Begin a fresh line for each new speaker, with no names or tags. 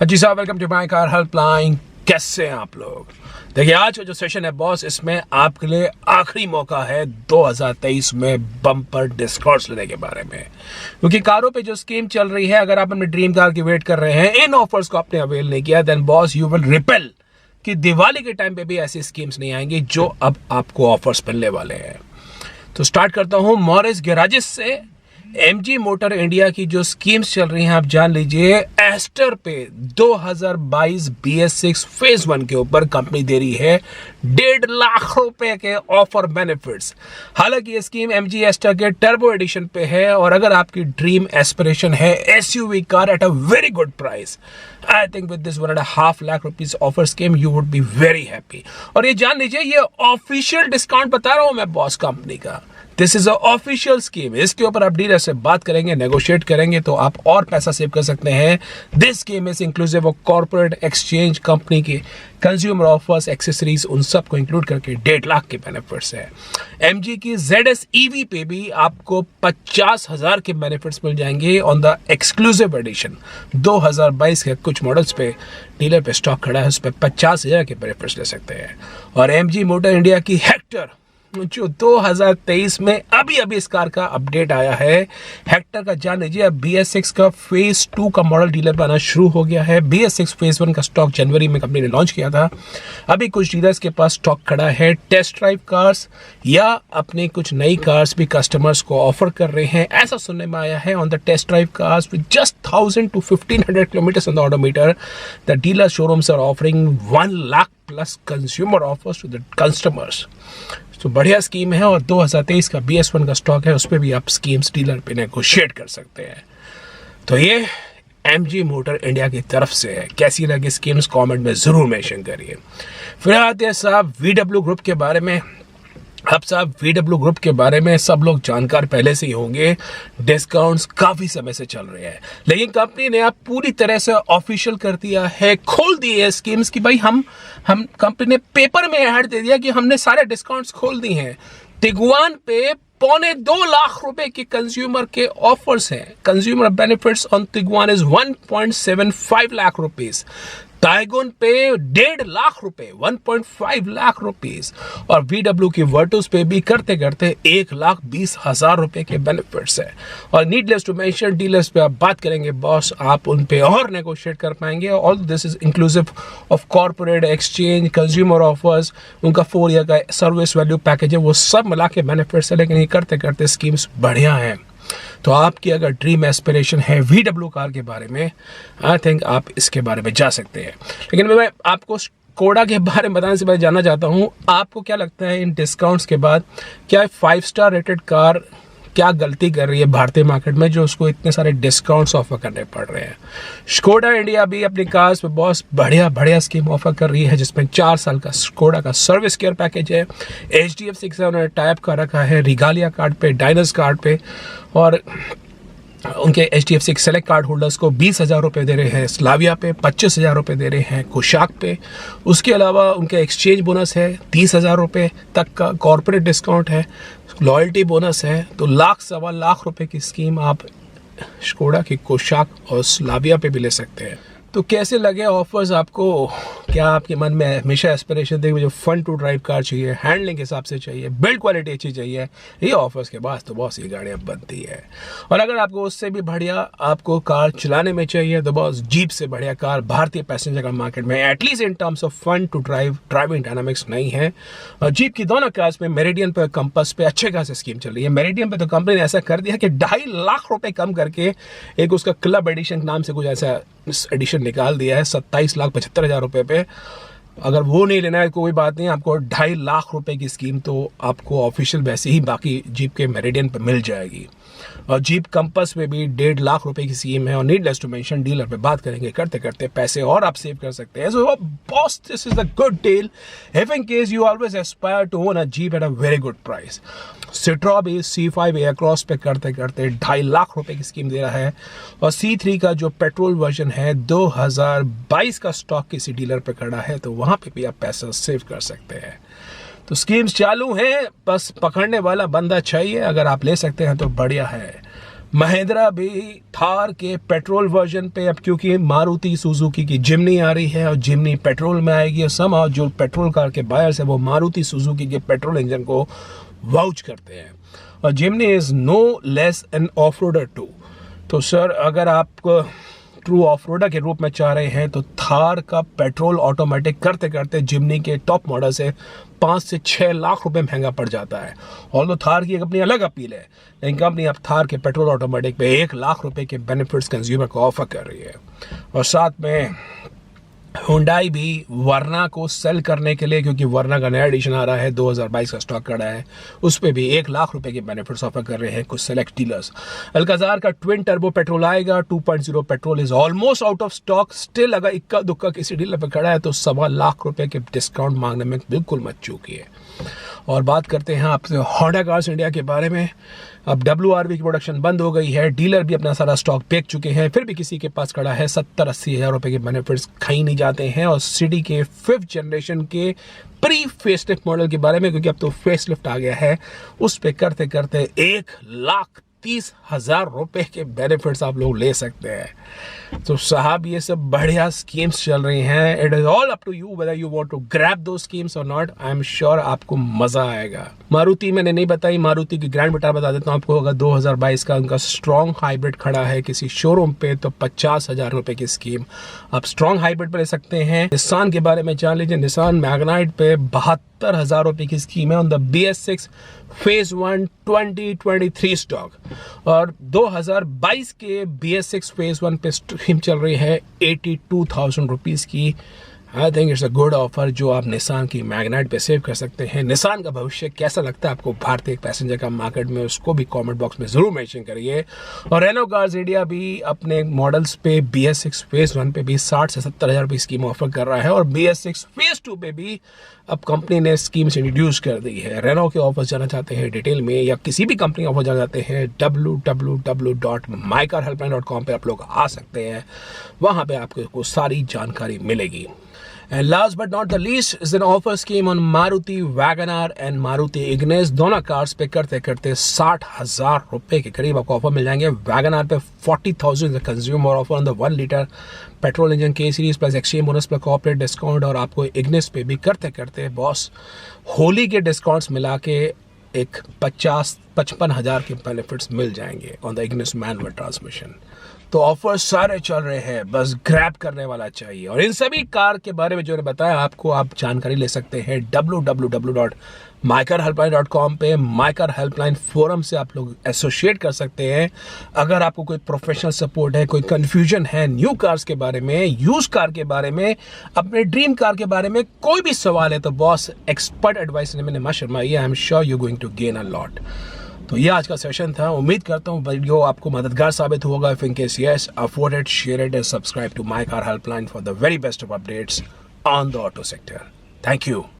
जी साहब, welcome to my car helpline. कैसे हैं आप लोग? देखिए, आज का जो सेशन है बॉस, इसमें आपके लिए आखिरी मौका है 2023 में बम्पर डिस्काउंट्स लेने के बारे में, क्योंकि कारों पे जो स्कीम चल रही है, अगर आप अपने ड्रीम कार की वेट कर रहे हैं, इन ऑफर्स को आपने अवेल नहीं किया, then boss you will repel कि दिवाली के टाइम पे भी ऐसी स्कीम्स नहीं आएंगी जो अब आपको ऑफर्स मिलने वाले हैं। तो स्टार्ट करता हूं मॉरिस गैराजेस से। एमजी मोटर इंडिया की जो स्कीम्स चल रही हैं, आप जान लीजिए, एस्टर पे 2022 BS6 फेज 1 के ऊपर कंपनी दे रही है 1.5 लाख रुपए के ऑफर बेनिफिट्स। हालांकि ये स्कीम एमजी एस्टर के टर्बो एडिशन पे है, और अगर आपकी ड्रीम एस्पिरेशन है SUV car eight a very good price, I think with this 1.5 lakh rupees offer scheme you would be very happy. और ये जान लीजिए, ये ऑफिशियल डिस्काउंट बता रहा हूं मैं बॉस कंपनी का। This is a official scheme. इसके ऊपर आप डीलर से बात करेंगे, नेगोशिएट करेंगे तो आप और पैसा सेव कर सकते हैं। This scheme is inclusive of corporate exchange, company के कंज्यूमर ऑफर्स, एक्सेसरीज, उन सब को इंक्लूड करके 1.5 लाख के बेनिफिट्स है। एमजी की ZS EV पे भी आपको 50,000 के बेनिफिट्स मिल जाएंगे ऑन द एक्सक्लूसिव एडिशन। 2022 के कुछ मॉडल्स पे डीलर पे स्टॉक खड़ा है, उस पर 50,000 के बेनिफिट्स ले सकते हैं। और एमजी मोटर इंडिया की हेक्टर, जो 2023 में अभी इस कार का अपडेट आया है, हेक्टर का जान लीजिए, अब BS6 का फेज 2 का मॉडल डीलर पर आना शुरू हो गया है। BS6 फेज 1 का स्टॉक जनवरी में कंपनी ने लॉन्च किया था। अभी कुछ डीलर्स के पास स्टॉक खड़ा है। टेस्ट ड्राइव कार्स या अपनी कुछ नई कार्स भी कस्टमर्स को ऑफर कर रहे हैं, ऐसा सुनने में आया है। On the test drive cars with just 1000 to 1500 kilometre on the odometer, the dealer showrooms are offering 1 lakh plus consumer offers to the customers. तो बढ़िया स्कीम है, और 2023 का BS1 का स्टॉक है, उस पर भी आप स्कीम्स डीलर पे नेगोशिएट कर सकते हैं। तो ये एमजी मोटर इंडिया की तरफ से है। कैसी लगी स्कीम्स कमेंट में जरूर मेंशन करिए। फिर आते हैं साहब VW ग्रुप के बारे में। अब साहब VW ग्रुप के बारे में सब लोग जानकार पहले से ही होंगे। डिस्काउंट्स काफी समय से चल रहे हैं, लेकिन कंपनी ने अब पूरी तरह से ऑफिशियल कर दिया है, खोल दी है स्कीम्स की भाई हम कंपनी ने पेपर में ऐड दे दिया कि हमने सारे डिस्काउंट्स खोल दी हैं। टिगुआन पे 2.25 लाख रुपए के कंज्यूमर के ऑफर्स हैं। Consumer benefits on Tiguan is 1.75 lakh rupees. Taigun पे 1.5 लाख रुपए, 1.5 लाख रुपीज। और VW की वर्टूस पे भी करते करते 1,20,000 रुपए के बेनिफिट्स है। और नीडलेस टू मेंशन, डीलर्स पे आप बात करेंगे बॉस, आप उन पे और नेगोशिएट कर पाएंगे। All this is inclusive of corporate exchange, consumer offers, उनका 4 ईयर का सर्विस वैल्यू पैकेज है, वो सब मिला के बेनिफिट्स है। लेकिन ये करते करते स्कीम्स बढ़िया हैं। तो आपकी अगर ड्रीम एस्पिरेशन है VW कार के बारे में, आई थिंक आप इसके बारे में जा सकते हैं। लेकिन मैं आपको स्कोडा के बारे में बताने से पहले जानना चाहता हूं, आपको क्या लगता है इन डिस्काउंट्स के बाद, क्या 5 स्टार रेटेड कार क्या गलती कर रही है भारतीय मार्केट में जो उसको इतने सारे डिस्काउंट्स ऑफर करने पड़ रहे हैं? स्कोडा इंडिया भी अपनी कार्स पे बहुत बढ़िया स्कीम ऑफर कर रही है, जिसमें 4 साल का स्कोडा का सर्विस केयर पैकेज है। HDFC के साथ उन्होंने टाइप का रखा है रिगालिया कार्ड पे, डायनस कार्ड पे, और उनके HDFC सेलेक्ट कार्ड होल्डर्स को 20,000 रुपये दे रहे हैं। स्लाविया पे 25,000 रुपये दे रहे हैं, कुशाक पे। उसके अलावा उनके एक्सचेंज बोनस है 30,000 रुपये तक का, कॉर्पोरेट डिस्काउंट है, लॉयल्टी बोनस है। तो 1.25 लाख रुपए की स्कीम आप स्कोडा की कुशाक और स्लाविया पे भी ले सकते हैं। तो कैसे लगे ऑफर्स आपको? क्या आपके मन में हमेशा एस्पिरेशन थी मुझे फन टू ड्राइव कार चाहिए, हैंडलिंग के हिसाब से चाहिए, बिल्ड क्वालिटी अच्छी चाहिए? ये ऑफर्स के बाद तो बहुत सी गाड़ियाँ बनती है। और अगर आपको उससे भी बढ़िया आपको कार चलाने में चाहिए, तो बॉस जीप से बढ़िया कार भारतीय पैसेंजर कार मार्केट में at least in terms of fun to drive, driving dynamics नहीं है। और जीप की दोनों कार्स में मेरिडियन पे, कंपस पे अच्छे खासे स्कीम चल रही है। मेरिडियन पे तो कंपनी ने ऐसा कर दिया कि 2.5 लाख रुपए कम करके एक उसका क्लब एडिशन नाम से कुछ ऐसा एडिशन निकाल दिया है 27,75,000 रुपए पे। अगर वो नहीं लेना है कोई बात नहीं, आपको 2.5 लाख रुपए की स्कीम तो आपको ऑफिशियल वैसे ही बाकी जीप के मेरिडियन पे मिल जाएगी। और जीप कंपस में भी 1.5 लाख रुपए की स्कीम है। और नीडलेस टू मेंशन, डीलर पे बात करेंगे, करते करते पैसे और आप सेव कर सकते हैं। So boss, this is a good deal if in case you always aspire to own a Jeep at a very good price. Citroen भी C5 एयरक्रॉस पे करते करते 2.5 लाख रुपए की स्कीम दे रहा है। और C3 का जो पेट्रोल वर्जन है 2022 का स्टॉक किसी डीलर पे खड़ा है, तो वहां पे भी आप पैसा सेव कर सकते हैं। तो स्कीम्स चालू हैं, बस पकड़ने वाला बंदा चाहिए। अगर आप ले सकते हैं तो बढ़िया है। महिंद्रा भी थार के पेट्रोल वर्जन पे, अब क्योंकि मारुति सुजुकी की जिमनी आ रही है और जिमनी पेट्रोल में आएगी, और समाव जो पेट्रोल कार के बायर्स है वो मारुति सुजुकी के पेट्रोल इंजन को वाउच करते हैं। और Jimny is no less an off roader too. तो सर अगर आप ट्रू ऑफ रोडर के रूप में चाह रहे हैं तो थार का पेट्रोल ऑटोमेटिक करते करते जिमनी के टॉप मॉडल से 5 से 6 लाख रुपए महंगा पड़ जाता है। और तो थार की एक अपनी अलग अपील है, लेकिन कंपनी अब थार के पेट्रोल ऑटोमेटिक पे 1 लाख रुपए के बेनिफिट्स कंज्यूमर को ऑफर कर रही है। और साथ में हुंडई भी वर्ना को सेल करने के लिए, क्योंकि वर्ना का नया एडिशन आ रहा है, 2022 का स्टॉक खड़ा है, उस पर भी 1 लाख रुपए के बेनिफिट्स ऑफर कर रहे हैं कुछ सेलेक्ट डीलर्स। अल्काजार का ट्विन टर्बो पेट्रोल आएगा, 2.0 petrol is almost out of stock. Still अगर इक्का दुक्का किसी डीलर पर खड़ा है तो 1.25 लाख रुपए के डिस्काउंट मांगने में बिल्कुल मत चूकिए। और बात करते हैं आपसे होंडा कार्स इंडिया के बारे में। अब WRV की प्रोडक्शन बंद हो गई है, डीलर भी अपना सारा स्टॉक बेच चुके हैं, फिर भी किसी के पास खड़ा है 70-80 हज़ार रुपए के बेनिफिट्स खाई नहीं जाते हैं। और सिटी के 5th जनरेशन के प्री फेसलिफ्ट मॉडल के बारे में, क्योंकि अब तो फेसलिफ्ट आ गया है, उस पे करते करते 1,30,000 रुपए के बेनिफिट्स आप लोग ले सकते हैं। तो साहब ये सब बढ़िया स्कीम्स चल रही हैं। It is all up to you whether you want to grab दो स्कीम्स और नॉट। आई एम श्योर आपको मजा आएगा। मारुति मैंने नहीं बताई, मारुति की ग्रैंड बेटा बता देता हूँ आपको। अगर 2022 का उनका स्ट्रॉन्ग हाइब्रिड खड़ा है किसी शोरूम पे तो 50,000 रुपए की स्कीम आप स्ट्रॉन्ग हाइब्रिड पे ले सकते हैं। निसान के बारे में जान लीजिए, निसान मैग्नाइट पे 72,000 रुपए की स्कीम है on the BS6 phase 1 2023 stock. और 2022 के BS6 फेज 1 पे स्कीम चल रही है 82,000 रुपीज की। I think it's a good offer जो आप निसान की मैग्नाइट पे सेव कर सकते हैं। निसान का भविष्य कैसा लगता है आपको भारतीय पैसेंजर का मार्केट में, उसको भी कमेंट बॉक्स में जरूर मेंशन करिए। और रेनो कार्स इंडिया भी अपने मॉडल्स पे BS6 फेज 1 पे भी 60 से 70,000 रुपये स्कीम ऑफर कर रहा है। और BS6 फेज 2 पे भी अब कंपनी ने स्कीम्स इंट्रोड्यूस कर दी है। रेनो के ऑफर जाना चाहते हैं डिटेल में, या किसी भी कंपनी ऑफर जाना चाहते हैं, www.mycarhelpline.com पे आप लोग आ सकते हैं, वहां पे आपको सारी जानकारी मिलेगी। And last but not the least is an offer scheme on Maruti WagonR and Maruti Ignis। दोनों कार्स पे करते करते 60,000 रुपए के करीब आपको ऑफर मिल जाएंगे। WagonR पे 40,000 consumer offer on the 1 litre petrol engine के series plus exchange bonus plus corporate discount. और आपको इग्निस पे भी करते करते बॉस होली के डिस्काउंट्स मिला के एक 55,000 के बेनिफिट्स मिल जाएंगे on the Ignis manual transmission. तो ऑफर सारे चल रहे हैं, बस ग्रैब करने वाला चाहिए। और इन सभी कार के बारे में जो मैंने बताया आपको, आप जानकारी ले सकते हैं www.mycarhelpline.com पे। माइकार हेल्पलाइन फोरम से आप लोग एसोसिएट कर सकते हैं। अगर आपको कोई प्रोफेशनल सपोर्ट है, कोई कंफ्यूजन है न्यू कार्स के बारे में, यूज कार के बारे में, अपने ड्रीम कार के बारे में कोई भी सवाल है तो बॉस एक्सपर्ट एडवाइस लेने में मत शर्माइए। I am sure you going to gain a lot. तो ये आज का सेशन था। उम्मीद करता हूँ वीडियो आपको मददगार साबित होगा। If in case yes, afford it, share it and subscribe to my car helpline for the very best of updates on the auto sector. Thank you.